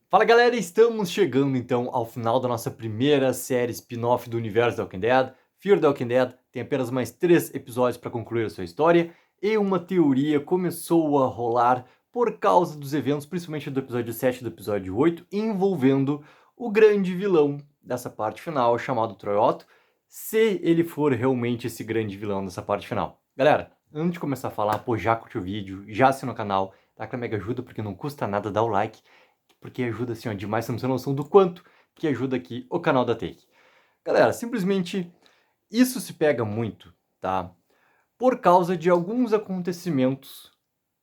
Fala galera, estamos chegando então ao final da nossa primeira série spin-off do universo The Walking Dead. Fear the Walking Dead tem apenas mais 3 episódios para concluir a sua história e uma teoria começou a rolar por causa dos eventos, principalmente do episódio 7 e do episódio 8, envolvendo o grande vilão dessa parte final, chamado Troy Otto, se ele for realmente esse grande vilão dessa parte final. Galera, antes de começar a falar, pô, já curte o vídeo, já assina o canal, dá aquela mega ajuda porque não custa nada dar o like, porque ajuda assim, ó, demais, você não tem noção do quanto que ajuda aqui o canal da Take. Galera, simplesmente isso se pega muito, tá? Por causa de alguns acontecimentos,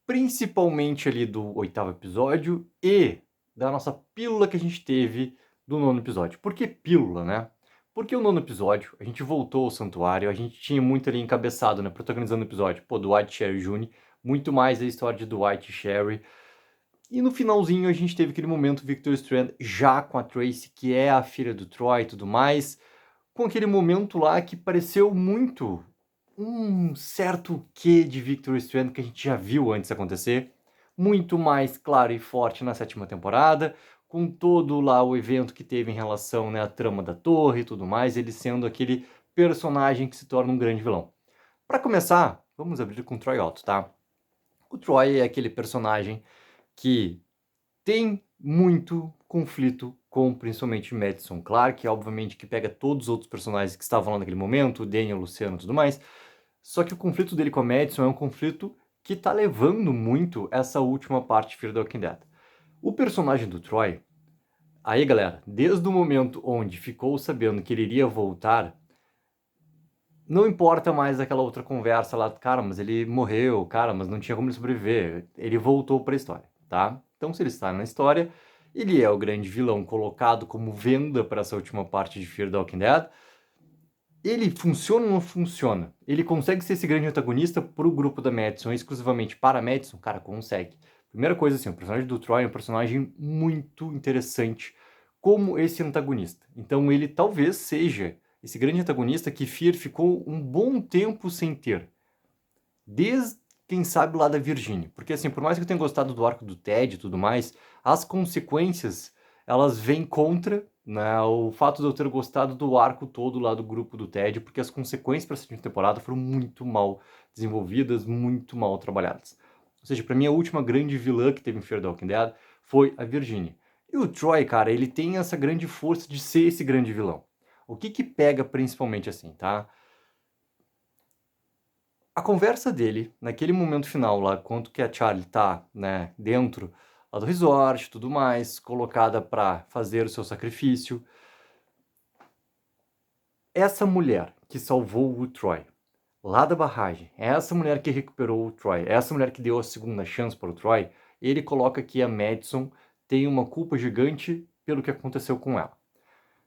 principalmente ali do 8º episódio e da nossa pílula que a gente teve do 9º episódio. Por que pílula, né? Porque o 9º episódio, a gente voltou ao santuário, a gente tinha muito ali encabeçado, né, protagonizando o episódio, pô, Dwight, Sherry e June, muito mais a história de Dwight e Sherry. E no finalzinho a gente teve aquele momento Victor Strand já com a Tracy, que é a filha do Troy e tudo mais, com aquele momento lá que pareceu muito um certo quê de Victor Strand que a gente já viu antes acontecer, muito mais claro e forte na 7ª temporada, com todo lá o evento que teve em relação, né, à trama da torre e tudo mais, ele sendo aquele personagem que se torna um grande vilão. Para começar, vamos abrir com o Troy Otto, tá? O Troy é aquele personagem que tem muito conflito com principalmente Madison Clark, obviamente que pega todos os outros personagens que estavam lá naquele momento, o Daniel, o Luciano e tudo mais, só que o conflito dele com a Madison é um conflito que tá levando muito essa última parte de Fear the Walking Dead. O personagem do Troy, aí galera, desde o momento onde ficou sabendo que ele iria voltar, não importa mais aquela outra conversa lá, cara, mas ele morreu, cara, mas não tinha como ele sobreviver. Ele voltou para a história, tá? Então, se ele está na história, ele é o grande vilão colocado como venda para essa última parte de Fear the Walking Dead. Ele funciona ou não funciona? Ele consegue ser esse grande antagonista para o grupo da Madison, exclusivamente para a Madison? Cara, consegue. Primeira coisa assim, o personagem do Troy é um personagem muito interessante como esse antagonista. Então ele talvez seja esse grande antagonista que Fear ficou um bom tempo sem ter. Desde, quem sabe, lá da Virginia. Porque assim, por mais que eu tenha gostado do arco do Ted e tudo mais, as consequências, elas vêm contra, né, o fato de eu ter gostado do arco todo lá do grupo do Ted, porque as consequências para essa segunda temporada foram muito mal desenvolvidas, muito mal trabalhadas. Ou seja, para mim a última grande vilã que teve em Fear the Walking Dead foi a Virginia. E o Troy, cara, ele tem essa grande força de ser esse grande vilão. O que que pega principalmente assim, tá? A conversa dele, naquele momento final lá, quanto que a Charlie tá, né, dentro lá do resort, tudo mais, colocada para fazer o seu sacrifício. Essa mulher que salvou o Troy lá da barragem, essa mulher que recuperou o Troy, essa mulher que deu a segunda chance para o Troy, ele coloca que a Madison tem uma culpa gigante pelo que aconteceu com ela.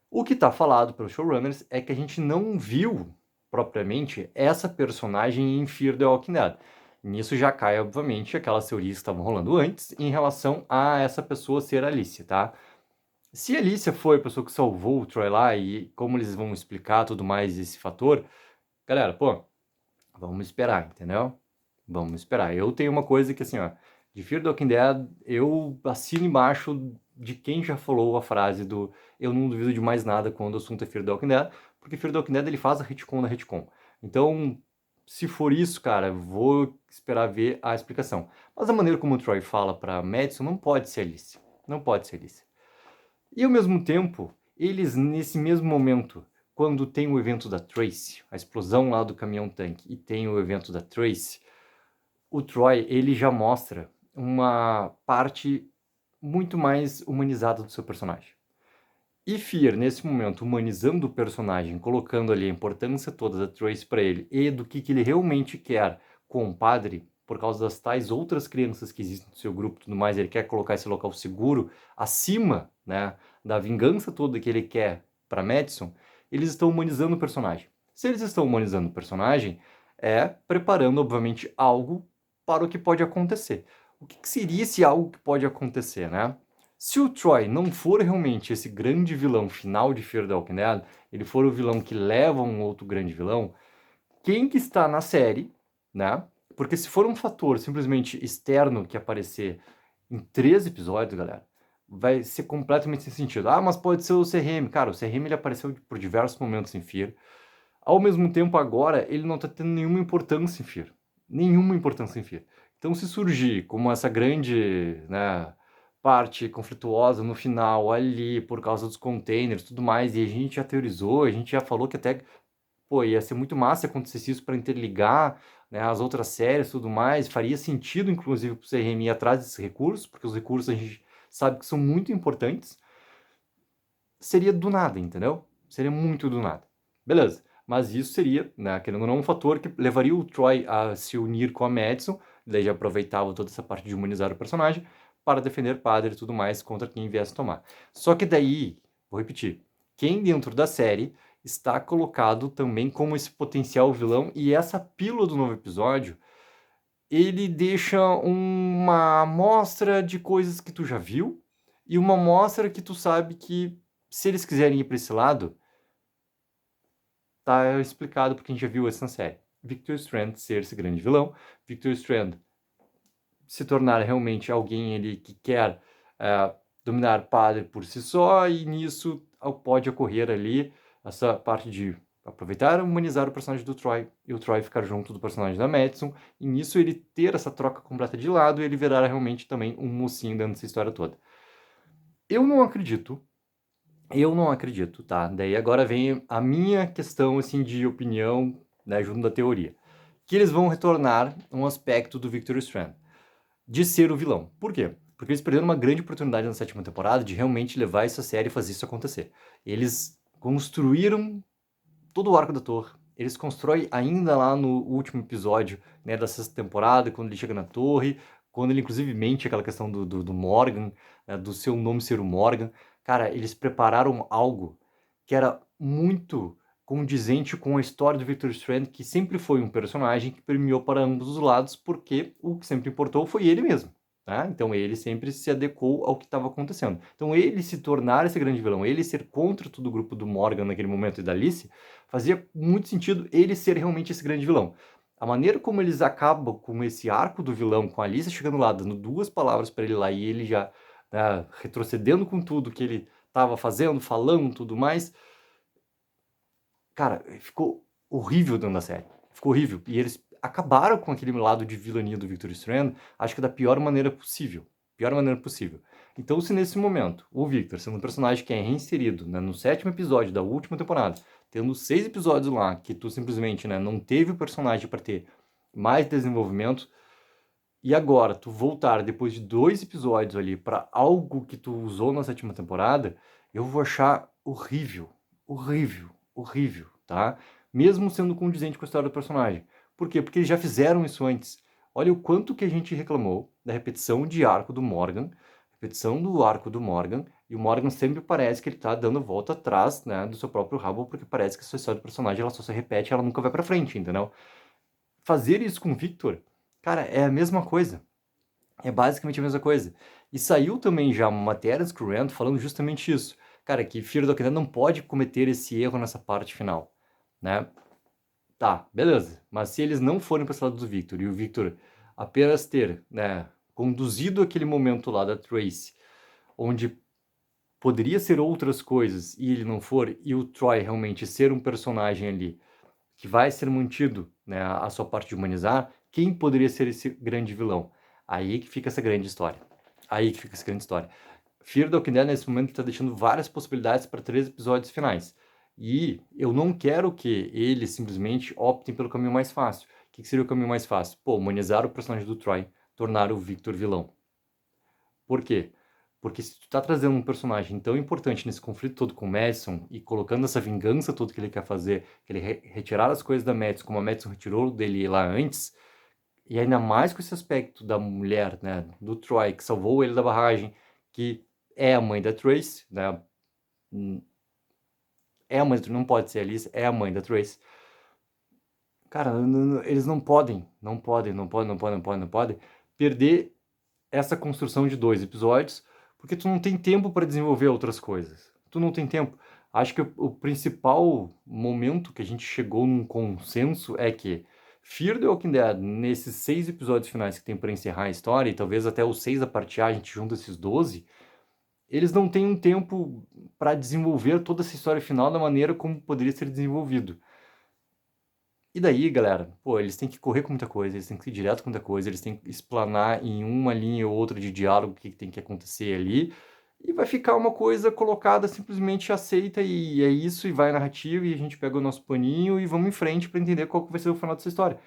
O que está falado pelos showrunners é que a gente não viu propriamente essa personagem em Fear the Walking Dead. Nisso já cai, obviamente, aquelas teorias que estavam rolando antes em relação a essa pessoa ser Alicia, tá? Se a Alicia foi a pessoa que salvou o Troy lá e como eles vão explicar tudo mais esse fator, galera, pô, vamos esperar, entendeu? Vamos esperar. Eu tenho uma coisa que, assim, ó, de Fear the Walking Dead, eu assino embaixo de quem já falou a frase do eu não duvido de mais nada quando o assunto é Fear the Walking Dead, porque Fear the Walking Dead ele faz a retcon na retcon. Então, se for isso, cara, vou esperar ver a explicação. Mas a maneira como o Troy fala pra Madison não pode ser Alice. Não pode ser Alice. E ao mesmo tempo, eles nesse mesmo momento, quando tem o evento da Tracy, a explosão lá do caminhão-tanque, e tem o evento da Tracy, o Troy ele já mostra uma parte muito mais humanizada do seu personagem. E Fear, nesse momento, humanizando o personagem, colocando ali a importância toda da Tracy para ele e do que ele realmente quer com o padre, por causa das tais outras crianças que existem no seu grupo e tudo mais, ele quer colocar esse local seguro acima, né, da vingança toda que ele quer para Madison, eles estão humanizando o personagem. Se eles estão humanizando o personagem, é preparando, obviamente, algo para o que pode acontecer. O que seria esse algo que pode acontecer, né? Se o Troy não for realmente esse grande vilão final de Fear the Walking Dead, ele for o vilão que leva um outro grande vilão, quem que está na série, né? Porque se for um fator simplesmente externo que aparecer em 3 episódios, galera, vai ser completamente sem sentido. Ah, mas pode ser o CRM. Cara, o CRM ele apareceu por diversos momentos em Fear. Ao mesmo tempo, agora, ele não tá tendo nenhuma importância em Fear. Nenhuma importância em Fear. Então, se surgir como essa grande, né, parte conflituosa no final, ali, por causa dos containers e tudo mais, e a gente já teorizou, a gente já falou que até, pô, ia ser muito massa se acontecesse isso para interligar, né, as outras séries e tudo mais, faria sentido, inclusive, para o CRM ir atrás desses recursos, porque os recursos a gente sabe que são muito importantes, seria do nada, entendeu? Seria muito do nada. Beleza. Mas isso seria, né, querendo ou não, um fator que levaria o Troy a se unir com a Madison, daí já aproveitava toda essa parte de humanizar o personagem, para defender padre e tudo mais contra quem viesse tomar. Só que daí, vou repetir, quem dentro da série está colocado também como esse potencial vilão, e essa pílula do novo episódio, ele deixa uma amostra de coisas que tu já viu, e uma amostra que tu sabe que, se eles quiserem ir para esse lado, tá explicado porque a gente já viu isso na série. Victor Strand ser esse grande vilão, Victor Strand se tornar realmente alguém ali que quer dominar padre por si só, e nisso pode ocorrer ali essa parte de aproveitar e humanizar o personagem do Troy, e o Troy ficar junto do personagem da Madison, e nisso ele ter essa troca completa de lado, e ele virar realmente também um mocinho dentro dessa história toda. Eu não acredito, tá? Daí agora vem a minha questão, assim, de opinião, né, junto da teoria. Que eles vão retornar um aspecto do Victor Strand, de ser o vilão. Por quê? Porque eles perderam uma grande oportunidade na sétima temporada de realmente levar essa série e fazer isso acontecer. Eles construíram todo o arco da torre. Eles constroem ainda lá no último episódio, né, da sexta temporada, quando ele chega na torre, quando ele inclusive mente aquela questão do Morgan, né, do seu nome ser o Morgan. Cara, eles prepararam algo que era muito condizente com a história do Victor Strand, que sempre foi um personagem que permeou para ambos os lados, porque o que sempre importou foi ele mesmo. Tá? Então ele sempre se adequou ao que estava acontecendo. Então ele se tornar esse grande vilão, ele ser contra todo o grupo do Morgan naquele momento e da Alice, fazia muito sentido ele ser realmente esse grande vilão. A maneira como eles acabam com esse arco do vilão, com a Alice chegando lá, dando duas palavras para ele lá, e ele já, né, retrocedendo com tudo que ele estava fazendo, falando, tudo mais, cara, ficou horrível dentro da série. Ficou horrível. E eles acabaram com aquele lado de vilania do Victor Strand, acho que da pior maneira possível. Pior maneira possível. Então, se nesse momento, o Victor, sendo um personagem que é reinserido, né, no sétimo episódio da última temporada, tendo 6 episódios lá, que tu simplesmente, né, não teve o personagem para ter mais desenvolvimento, e agora tu voltar depois de 2 episódios ali para algo que tu usou na sétima temporada, eu vou achar horrível, horrível, horrível, tá? Mesmo sendo condizente com a história do personagem. Por quê? Porque eles já fizeram isso antes. Olha o quanto que a gente reclamou da repetição de arco do Morgan, repetição do arco do Morgan, e o Morgan sempre parece que ele tá dando volta atrás, né, do seu próprio rabo, porque parece que a sua história do personagem ela só se repete, ela nunca vai pra frente, entendeu? Fazer isso com o Victor, cara, é a mesma coisa. É basicamente a mesma coisa. E saiu também já uma matéria do Screwent falando justamente isso. Cara, que Fear the Walking Dead não pode cometer esse erro nessa parte final, né? Tá, beleza. Mas se eles não forem para esse lado do Victor e o Victor apenas ter, né, conduzido aquele momento lá da Tracy, onde poderia ser outras coisas e ele não for, e o Troy realmente ser um personagem ali que vai ser mantido, né, a sua parte de humanizar, quem poderia ser esse grande vilão? Aí que fica essa grande história. Aí que fica essa grande história. Fear the Walking Dead, nesse momento, está deixando várias possibilidades para 3 episódios finais. E eu não quero que eles simplesmente optem pelo caminho mais fácil. O que seria o caminho mais fácil? Pô, humanizar o personagem do Troy, tornar o Victor vilão. Por quê? Porque se tu tá trazendo um personagem tão importante nesse conflito todo com o Madison e colocando essa vingança toda que ele quer fazer, que ele retirar as coisas da Madison, como a Madison retirou dele lá antes, e ainda mais com esse aspecto da mulher, né, do Troy, que salvou ele da barragem, que é a mãe da Trace, né, é a mãe, não pode ser a Alice, é a mãe da Trace. Cara, eles não podem perder essa construção de 2 episódios, porque tu não tem tempo para desenvolver outras coisas. Tu não tem tempo. Acho que o principal momento que a gente chegou num consenso é que Fear the Walking Dead, nesses 6 episódios finais que tem para encerrar a história, e talvez até os 6 a partir A, a gente junta esses 12, eles não têm um tempo para desenvolver toda essa história final da maneira como poderia ser desenvolvido. E daí, galera, pô, eles têm que correr com muita coisa, eles têm que ir direto com muita coisa, eles têm que explanar em uma linha ou outra de diálogo o que tem que acontecer ali, e vai ficar uma coisa colocada simplesmente aceita, e é isso, e vai a narrativa, e a gente pega o nosso paninho e vamos em frente para entender qual que vai ser o final dessa história.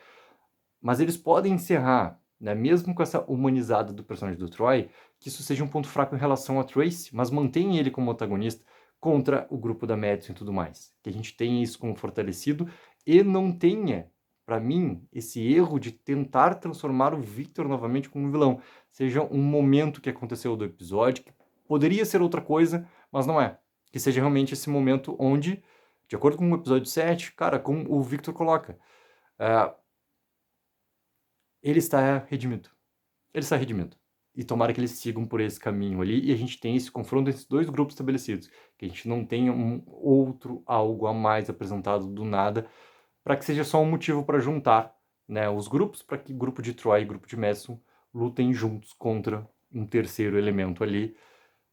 Mas eles podem encerrar, né, mesmo com essa humanizada do personagem do Troy, que isso seja um ponto fraco em relação a Tracy, mas mantém ele como antagonista contra o grupo da Madison e tudo mais. Que a gente tenha isso como fortalecido e não tenha, para mim, esse erro de tentar transformar o Victor novamente como vilão. Seja um momento que aconteceu do episódio, que poderia ser outra coisa, mas não é. Que seja realmente esse momento onde, de acordo com o episódio 7, cara, como o Victor coloca, ele está redimido. Ele está redimido. E tomara que eles sigam por esse caminho ali e a gente tenha esse confronto entre esses dois grupos estabelecidos. Que a gente não tenha um outro algo a mais apresentado do nada, para que seja só um motivo para juntar, né, os grupos, para que o grupo de Troy e o grupo de Madison lutem juntos contra um terceiro elemento ali.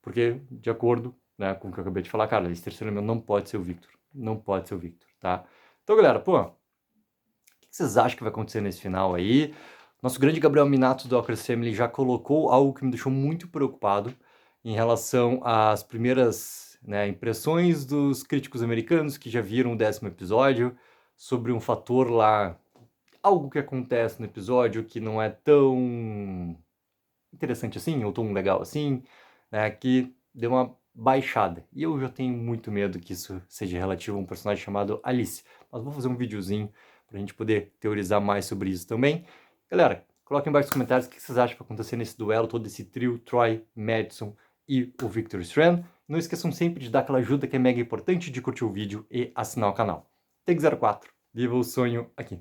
Porque, de acordo, né, com o que eu acabei de falar, cara, esse terceiro elemento não pode ser o Victor. Não pode ser o Victor, tá? Então, galera, pô, o que vocês acham que vai acontecer nesse final aí? Nosso grande Gabriel Minato do Walker's Family já colocou algo que me deixou muito preocupado em relação às primeiras, né, impressões dos críticos americanos que já viram o 10º episódio sobre um fator lá, algo que acontece no episódio que não é tão interessante assim, ou tão legal assim, né, que deu uma baixada. E eu já tenho muito medo que isso seja relativo a um personagem chamado Alice. Mas vou fazer um videozinho pra gente poder teorizar mais sobre isso também. Galera, coloquem embaixo nos comentários o que vocês acham que vai acontecer nesse duelo, todo esse trio, Troy, Madison e o Victor Strand. Não esqueçam sempre de dar aquela ajuda que é mega importante, de curtir o vídeo e assinar o canal. Take04, viva o sonho aqui!